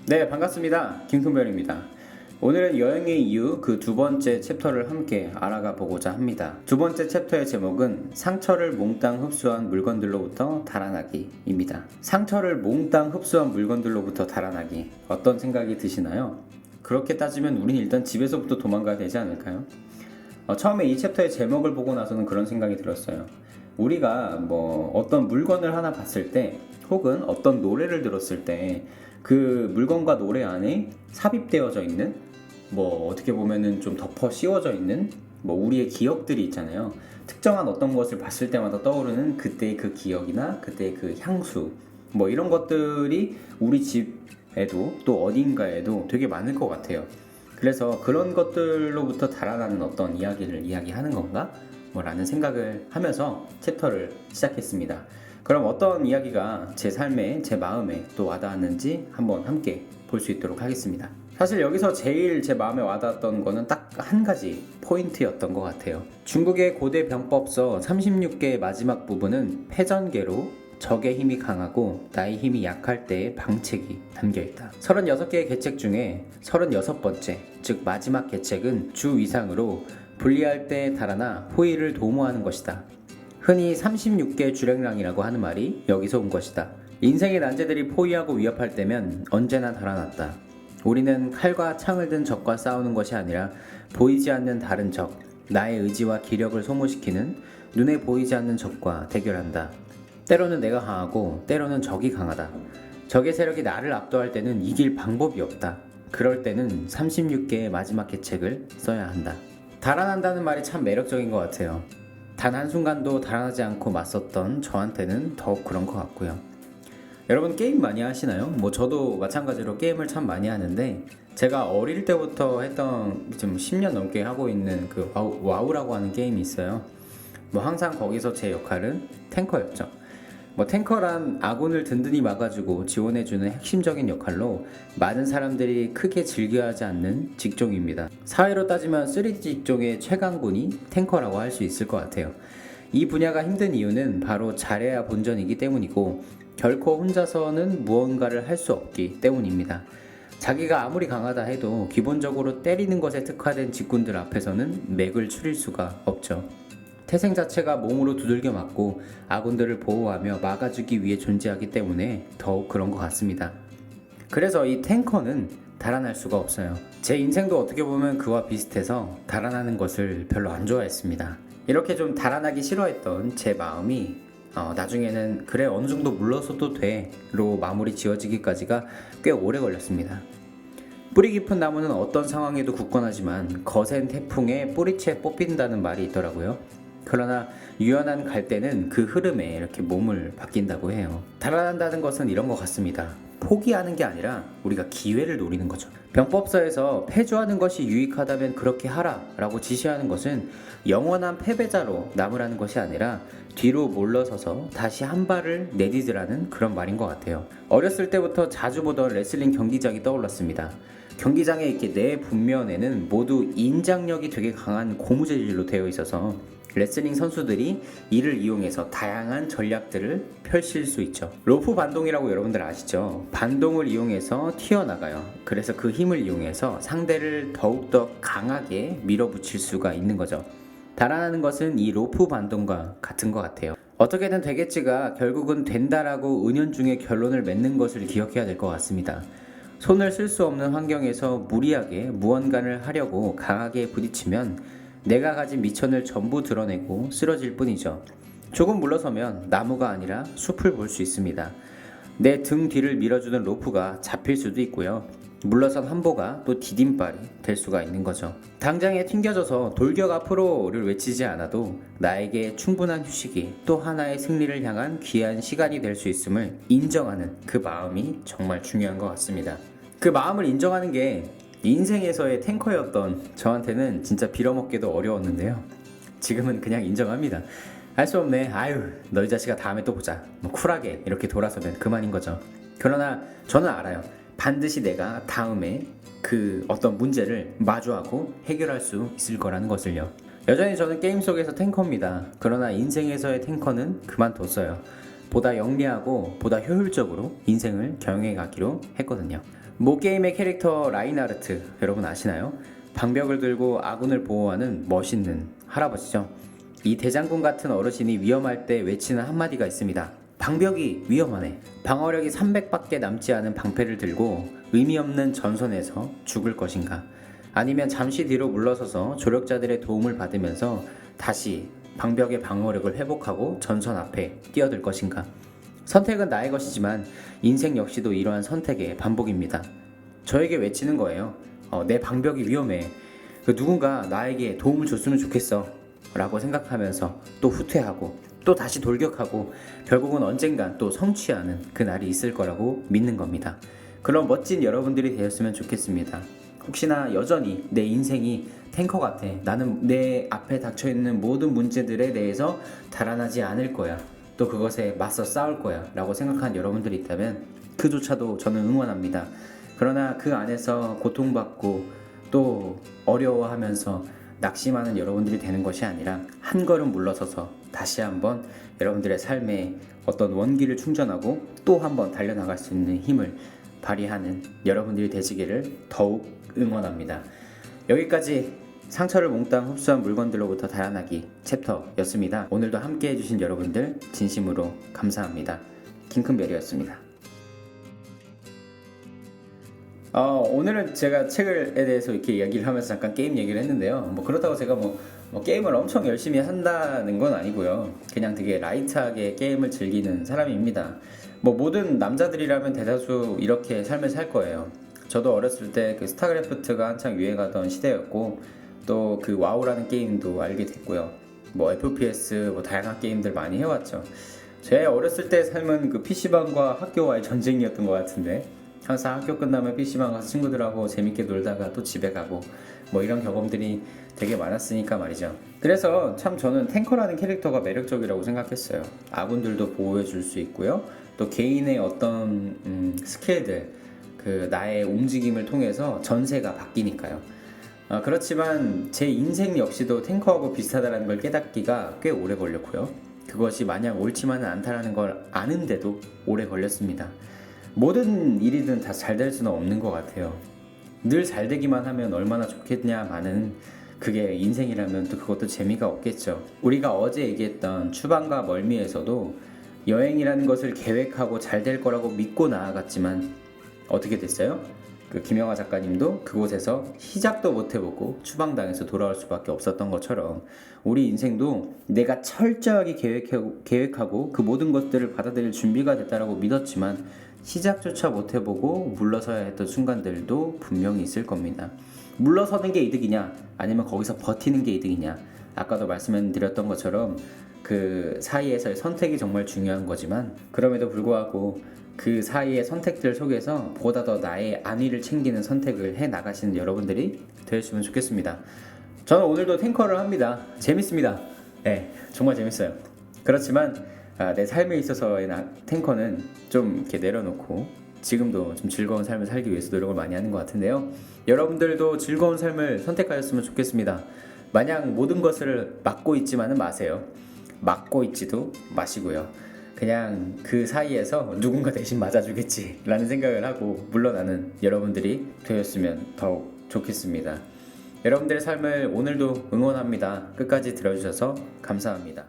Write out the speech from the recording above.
네, 반갑습니다. 김승별입니다. 오늘은 여행의 이유 그 두 번째 챕터를 함께 알아가 보고자 합니다. 두 번째 챕터의 제목은 상처를 몽땅 흡수한 물건들로부터 달아나기입니다. 상처를 몽땅 흡수한 물건들로부터 달아나기, 어떤 생각이 드시나요? 그렇게 따지면 우린 일단 집에서부터 도망가야 되지 않을까요? 처음에 이 챕터의 제목을 보고 나서는 그런 생각이 들었어요. 우리가 어떤 물건을 하나 봤을 때, 혹은 어떤 노래를 들었을 때 그 물건과 노래 안에 삽입되어져 있는, 어떻게 보면은 좀 덮어 씌워져 있는 우리의 기억들이 있잖아요. 특정한 어떤 것을 봤을 때마다 떠오르는 그때의 그 기억이나 그때의 그 향수, 이런 것들이 우리 집에도 또 어딘가에도 되게 많을 것 같아요. 그래서 그런 것들로부터 달아나는 어떤 이야기를 이야기하는 건가? 라는 생각을 하면서 챕터를 시작했습니다. 그럼 어떤 이야기가 제 삶에, 제 마음에 또 와닿았는지 한번 함께 볼 수 있도록 하겠습니다. 사실 여기서 제일 제 마음에 와닿았던 거는 딱 한 가지 포인트였던 것 같아요. 중국의 고대 병법서 36개의 마지막 부분은 패전계로 적의 힘이 강하고 나의 힘이 약할 때의 방책이 담겨있다. 36개의 계책 중에 36번째, 즉 마지막 계책은 주 위상으로 불리할 때에 달아나 호의를 도모하는 것이다. 흔히 36개 주랭랑이라고 하는 말이 여기서 온 것이다. 인생의 난제들이 포위하고 위협할 때면 언제나 달아났다. 우리는 칼과 창을 든 적과 싸우는 것이 아니라 보이지 않는 다른 적, 나의 의지와 기력을 소모시키는 눈에 보이지 않는 적과 대결한다. 때로는 내가 강하고 때로는 적이 강하다. 적의 세력이 나를 압도할 때는 이길 방법이 없다. 그럴 때는 36개의 마지막 계책을 써야 한다. 달아난다는 말이 참 매력적인 것 같아요. 단 한순간도 달아나지 않고 맞섰던 저한테는 더욱 그런 것 같고요. 여러분 게임 많이 하시나요? 저도 마찬가지로 게임을 참 많이 하는데, 제가 어릴 때부터 했던, 좀 10년 넘게 하고 있는 그 와우라고 하는 게임이 있어요. 항상 거기서 제 역할은 탱커였죠. 탱커란 아군을 든든히 막아주고 지원해주는 핵심적인 역할로 많은 사람들이 크게 즐겨하지 않는 직종입니다. 사회로 따지면 3D 직종의 최강군이 탱커라고 할 수 있을 것 같아요. 이 분야가 힘든 이유는 바로 잘해야 본전이기 때문이고, 결코 혼자서는 무언가를 할 수 없기 때문입니다. 자기가 아무리 강하다 해도 기본적으로 때리는 것에 특화된 직군들 앞에서는 맥을 추릴 수가 없죠. 태생 자체가 몸으로 두들겨 맞고 아군들을 보호하며 막아주기 위해 존재하기 때문에 더욱 그런 것 같습니다. 그래서 이 탱커는 달아날 수가 없어요. 제 인생도 어떻게 보면 그와 비슷해서 달아나는 것을 별로 안 좋아했습니다. 이렇게 좀 달아나기 싫어했던 제 마음이 나중에는 그래 어느 정도 물러서도 돼로 마무리 지어지기까지가 꽤 오래 걸렸습니다. 뿌리 깊은 나무는 어떤 상황에도 굳건하지만 거센 태풍에 뿌리채 뽑힌다는 말이 있더라고요. 그러나 유연한 갈대는 그 흐름에 이렇게 몸을 바뀐다고 해요. 달아난다는 것은 이런 것 같습니다. 포기하는 게 아니라 우리가 기회를 노리는 거죠. 병법서에서 패주하는 것이 유익하다면 그렇게 하라 라고 지시하는 것은 영원한 패배자로 남으라는 것이 아니라 뒤로 물러서서 다시 한 발을 내디드라는 그런 말인 것 같아요. 어렸을 때부터 자주 보던 레슬링 경기장이 떠올랐습니다. 경기장에 이렇게 네 분면에는 모두 인장력이 되게 강한 고무 재질로 되어 있어서 레슬링 선수들이 이를 이용해서 다양한 전략들을 펼칠 수 있죠. 로프 반동이라고 여러분들 아시죠? 반동을 이용해서 튀어나가요. 그래서 그 힘을 이용해서 상대를 더욱더 강하게 밀어붙일 수가 있는 거죠. 달아나는 것은 이 로프 반동과 같은 것 같아요. 어떻게든 되겠지가 결국은 된다라고 은연중에 결론을 맺는 것을 기억해야 될 것 같습니다. 손을 쓸 수 없는 환경에서 무리하게 무언가를 하려고 강하게 부딪히면 내가 가진 미천을 전부 드러내고 쓰러질 뿐이죠. 조금 물러서면 나무가 아니라 숲을 볼 수 있습니다. 내 등 뒤를 밀어주는 로프가 잡힐 수도 있고요. 물러선 한보가 또 디딤발이 될 수가 있는 거죠. 당장에 튕겨져서 돌격 앞으로를 외치지 않아도 나에게 충분한 휴식이 또 하나의 승리를 향한 귀한 시간이 될 수 있음을 인정하는 그 마음이 정말 중요한 것 같습니다. 그 마음을 인정하는 게 인생에서의 탱커였던 저한테는 진짜 빌어먹기도 어려웠는데요. 지금은 그냥 인정합니다. 할 수 없네. 아유, 너희 자식아 다음에 또 보자. 쿨하게 이렇게 돌아서면 그만인 거죠. 그러나 저는 알아요. 반드시 내가 다음에 그 어떤 문제를 마주하고 해결할 수 있을 거라는 것을요. 여전히 저는 게임 속에서 탱커입니다. 그러나 인생에서의 탱커는 그만뒀어요. 보다 영리하고 보다 효율적으로 인생을 경영해 가기로 했거든요. 모 게임의 캐릭터 라인하르트 여러분 아시나요? 방벽을 들고 아군을 보호하는 멋있는 할아버지죠. 이 대장군 같은 어르신이 위험할 때 외치는 한마디가 있습니다. 방벽이 위험하네. 방어력이 300밖에 남지 않은 방패를 들고 의미 없는 전선에서 죽을 것인가? 아니면 잠시 뒤로 물러서서 조력자들의 도움을 받으면서 다시 방벽의 방어력을 회복하고 전선 앞에 뛰어들 것인가? 선택은 나의 것이지만 인생 역시도 이러한 선택의 반복입니다. 저에게 외치는 거예요. 내 방벽이 위험해. 누군가 나에게 도움을 줬으면 좋겠어 라고 생각하면서 또 후퇴하고 또 다시 돌격하고 결국은 언젠간 또 성취하는 그날이 있을 거라고 믿는 겁니다. 그런 멋진 여러분들이 되었으면 좋겠습니다. 혹시나 여전히 내 인생이 탱커 같아. 나는 내 앞에 닥쳐있는 모든 문제들에 대해서 달아나지 않을 거야. 또 그것에 맞서 싸울 거야 라고 생각하는 여러분들이 있다면 그조차도 저는 응원합니다. 그러나 그 안에서 고통받고 또 어려워하면서 낙심하는 여러분들이 되는 것이 아니라 한 걸음 물러서서 다시 한번 여러분들의 삶에 어떤 원기를 충전하고 또 한번 달려나갈 수 있는 힘을 발휘하는 여러분들이 되시기를 더욱 응원합니다. 여기까지 상처를 몽땅 흡수한 물건들로부터 달아나기 챕터였습니다. 오늘도 함께 해주신 여러분들 진심으로 감사합니다. 킹큰별이었습니다. 오늘은 제가 책에 대해서 이렇게 이야기를 하면서 잠깐 게임 얘기를 했는데요. 그렇다고 제가 게임을 엄청 열심히 한다는 건 아니고요. 그냥 되게 라이트하게 게임을 즐기는 사람입니다. 모든 남자들이라면 대다수 이렇게 삶을 살 거예요. 저도 어렸을 때 그 스타크래프트가 한창 유행하던 시대였고 또 그 와우라는 게임도 알게 됐고요. FPS 다양한 게임들 많이 해왔죠. 제 어렸을 때 삶은 그 PC방과 학교와의 전쟁이었던 것 같은데 항상 학교 끝나면 PC방 가서 친구들하고 재밌게 놀다가 또 집에 가고 이런 경험들이 되게 많았으니까 말이죠. 그래서 참 저는 탱커라는 캐릭터가 매력적이라고 생각했어요. 아군들도 보호해 줄 수 있고요. 또 개인의 어떤 스킬들, 그 나의 움직임을 통해서 전세가 바뀌니까요. 그렇지만 제 인생 역시도 탱커하고 비슷하다는 걸 깨닫기가 꽤 오래 걸렸고요. 그것이 마냥 옳지만은 않다라는 걸 아는데도 오래 걸렸습니다. 모든 일이든 다 잘 될 수는 없는 것 같아요. 늘 잘 되기만 하면 얼마나 좋겠냐마는 그게 인생이라면 또 그것도 재미가 없겠죠. 우리가 어제 얘기했던 추방과 멀미에서도 여행이라는 것을 계획하고 잘 될 거라고 믿고 나아갔지만 어떻게 됐어요? 그 김영하 작가님도 그곳에서 시작도 못 해보고 추방당해서 돌아올 수밖에 없었던 것처럼 우리 인생도 내가 철저하게 계획하고 그 모든 것들을 받아들일 준비가 됐다라고 믿었지만 시작조차 못 해보고 물러서야 했던 순간들도 분명히 있을 겁니다. 물러서는 게 이득이냐 아니면 거기서 버티는 게 이득이냐, 아까도 말씀드렸던 것처럼 그 사이에서의 선택이 정말 중요한 거지만 그럼에도 불구하고 그 사이의 선택들 속에서 보다 더 나의 안위를 챙기는 선택을 해 나가시는 여러분들이 되셨으면 좋겠습니다. 저는 오늘도 탱커를 합니다. 재밌습니다. 네, 정말 재밌어요. 그렇지만 내 삶에 있어서의 탱커는 좀 이렇게 내려놓고 지금도 좀 즐거운 삶을 살기 위해서 노력을 많이 하는 것 같은데요. 여러분들도 즐거운 삶을 선택하셨으면 좋겠습니다. 마냥 모든 것을 막고 있지만은 마세요. 막고 있지도 마시고요. 그냥 그 사이에서 누군가 대신 맞아주겠지 라는 생각을 하고 물러나는 여러분들이 되었으면 더욱 좋겠습니다. 여러분들의 삶을 오늘도 응원합니다. 끝까지 들어주셔서 감사합니다.